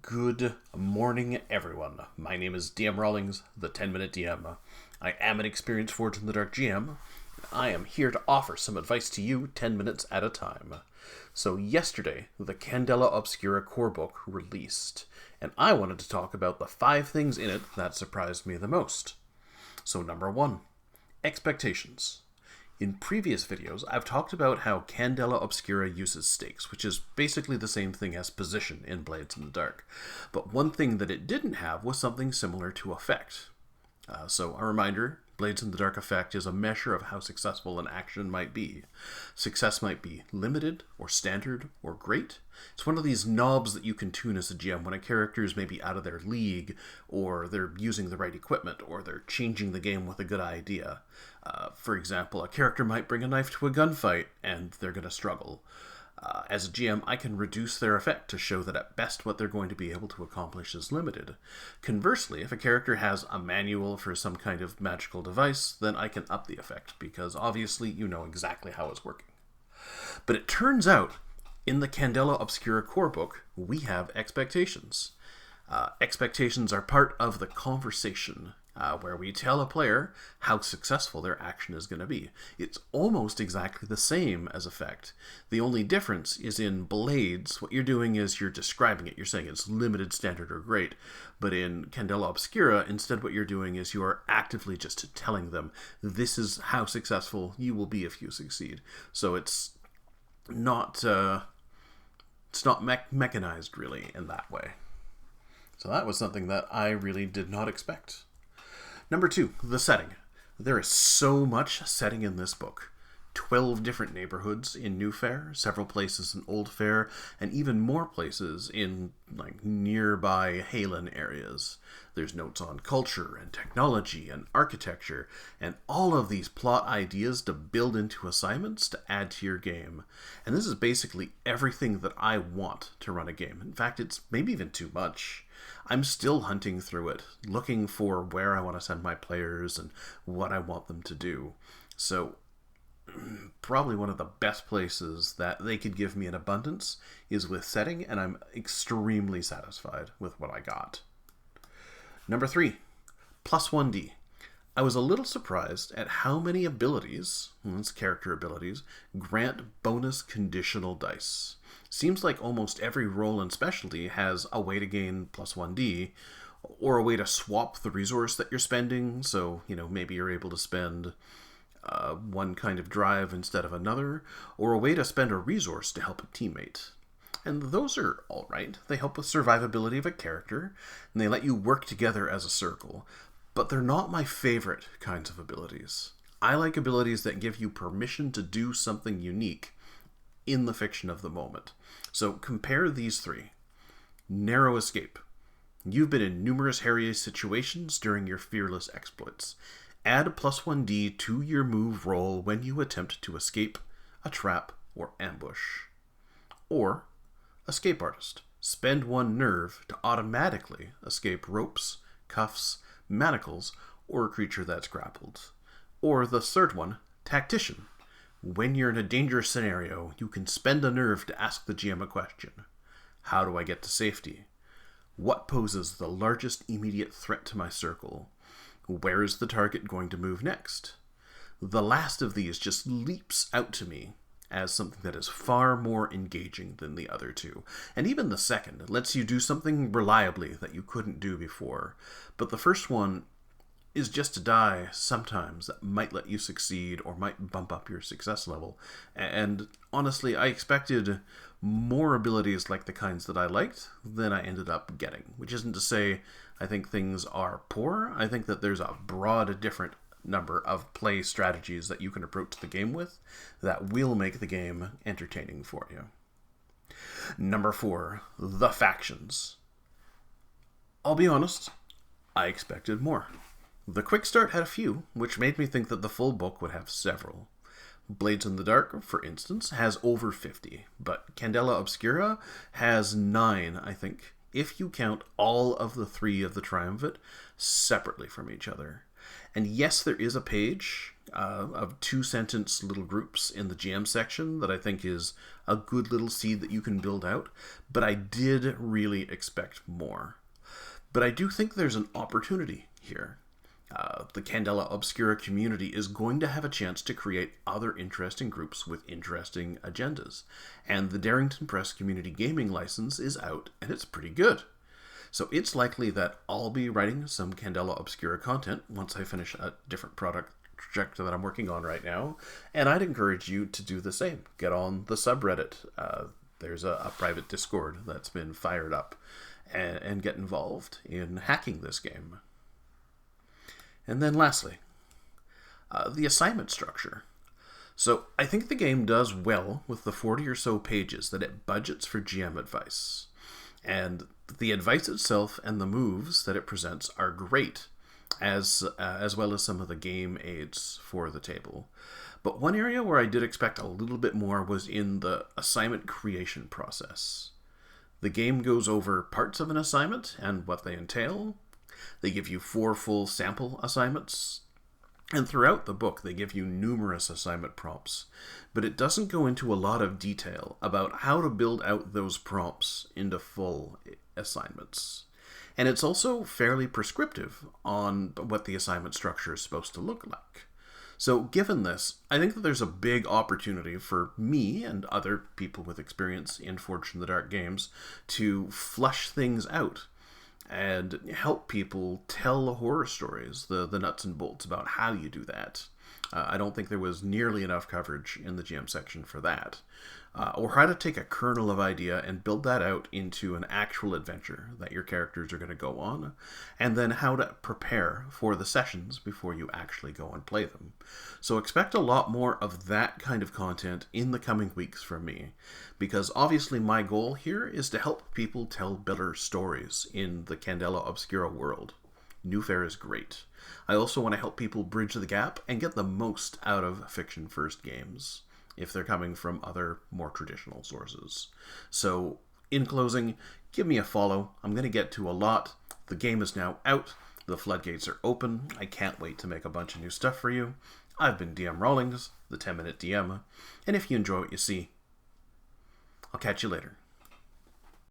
Good morning, everyone. My name is DM Rawlings, the 10-Minute DM. I am an experienced Forge in the Dark GM. I am here to offer some advice to you 10 minutes at a time. So yesterday, the Candela Obscura core book released, and I wanted to talk about the 5 things in it that surprised me the most. So number 1, expectations. In previous videos, I've talked about how Candela Obscura uses stakes, which is basically the same thing as position in Blades in the Dark. But one thing that it didn't have was something similar to effect. So a reminder, Blades in the Dark effect is a measure of how successful an action might be. Success might be limited, or standard, or great. It's one of these knobs that you can tune as a GM when a character is maybe out of their league, or they're using the right equipment, or they're changing the game with a good idea. For example, a character might bring a knife to a gunfight, and they're going to struggle. As a GM, I can reduce their effect to show that at best what they're going to be able to accomplish is limited. Conversely, if a character has a manual for some kind of magical device, then I can up the effect, because obviously you know exactly how it's working. But it turns out, in the Candela Obscura core book, we have expectations. Expectations are part of the conversation, where we tell a player how successful their action is going to be. It's almost exactly the same as effect. The only difference is in Blades, what you're doing is you're describing it. You're saying it's limited, standard, or great. But in Candela Obscura, instead what you're doing is you are actively just telling them, this is how successful you will be if you succeed. So it's not mechanized, really, in that way. So that was something that I really did not expect. Number 2, the setting. There is so much setting in this book. 12 different neighborhoods in New Fair, several places in Old Fair, and even more places in nearby Halen areas. There's notes on culture and technology and architecture, and all of these plot ideas to build into assignments to add to your game. And this is basically everything that I want to run a game. In fact, it's maybe even too much. I'm still hunting through it, looking for where I want to send my players and what I want them to do. So, probably one of the best places that they could give me an abundance is with setting, and I'm extremely satisfied with what I got. Number 3, plus 1D. I was a little surprised at how many abilities, character abilities, grant bonus conditional dice. Seems like almost every role and specialty has a way to gain plus 1D, or a way to swap the resource that you're spending, so, maybe you're able to spend one kind of drive instead of another, or a way to spend a resource to help a teammate. And those are alright. They help with survivability of a character, and they let you work together as a circle. But they're not my favorite kinds of abilities. I like abilities that give you permission to do something unique in the fiction of the moment. So compare these 3. Narrow escape. You've been in numerous hairy situations during your fearless exploits. Add plus 1D to your move roll when you attempt to escape a trap or ambush. Or escape artist. Spend 1 nerve to automatically escape ropes, cuffs, manacles, or a creature that's grappled. Or the third one, tactician. When you're in a dangerous scenario, you can spend a nerve to ask the GM a question. How do I get to safety? What poses the largest immediate threat to my circle? Where is the target going to move next? The last of these just leaps out to me as something that is far more engaging than the other 2. And even the second lets you do something reliably that you couldn't do before. But the first one is just to die sometimes that might let you succeed or might bump up your success level. And honestly, I expected more abilities like the kinds that I liked than I ended up getting. Which isn't to say I think things are poor. I think that there's a broad different number of play strategies that you can approach the game with that will make the game entertaining for you. Number 4, the factions. I'll be honest, I expected more. The Quick Start had a few, which made me think that the full book would have several. Blades in the Dark, for instance, has over 50, but Candela Obscura has 9, I think, if you count all of the 3 of the Triumvirate separately from each other. And yes, there is a page of 2-sentence little groups in the GM section that I think is a good little seed that you can build out, but I did really expect more. But I do think there's an opportunity here. The Candela Obscura community is going to have a chance to create other interesting groups with interesting agendas. And the Darrington Press Community Gaming license is out, and it's pretty good. So it's likely that I'll be writing some Candela Obscura content once I finish a different project that I'm working on right now, and I'd encourage you to do the same. Get on the subreddit. There's a private Discord that's been fired up, and get involved in hacking this game. And then lastly, the assignment structure. So I think the game does well with the 40 or so pages that it budgets for GM advice. And the advice itself and the moves that it presents are great, as well as some of the game aids for the table. But one area where I did expect a little bit more was in the assignment creation process. The game goes over parts of an assignment and what they entail. They give you 4 full sample assignments, and throughout the book they give you numerous assignment prompts, but it doesn't go into a lot of detail about how to build out those prompts into full assignments. And it's also fairly prescriptive on what the assignment structure is supposed to look like. So given this, I think that there's a big opportunity for me and other people with experience in Forged in the Dark games to flush things out and help people tell horror stories, the nuts and bolts about how you do that. I don't think there was nearly enough coverage in the GM section for that. Or how to take a kernel of idea and build that out into an actual adventure that your characters are going to go on, and then how to prepare for the sessions before you actually go and play them. So expect a lot more of that kind of content in the coming weeks from me, because obviously my goal here is to help people tell better stories in the Candela Obscura world. New Fare is great. I also want to help people bridge the gap and get the most out of fiction-first games, if they're coming from other more traditional sources. So, in closing, give me a follow. I'm going to get to a lot. The game is now out. The floodgates are open. I can't wait to make a bunch of new stuff for you. I've been DM Rawlings, the 10-Minute DM, and if you enjoy what you see, I'll catch you later.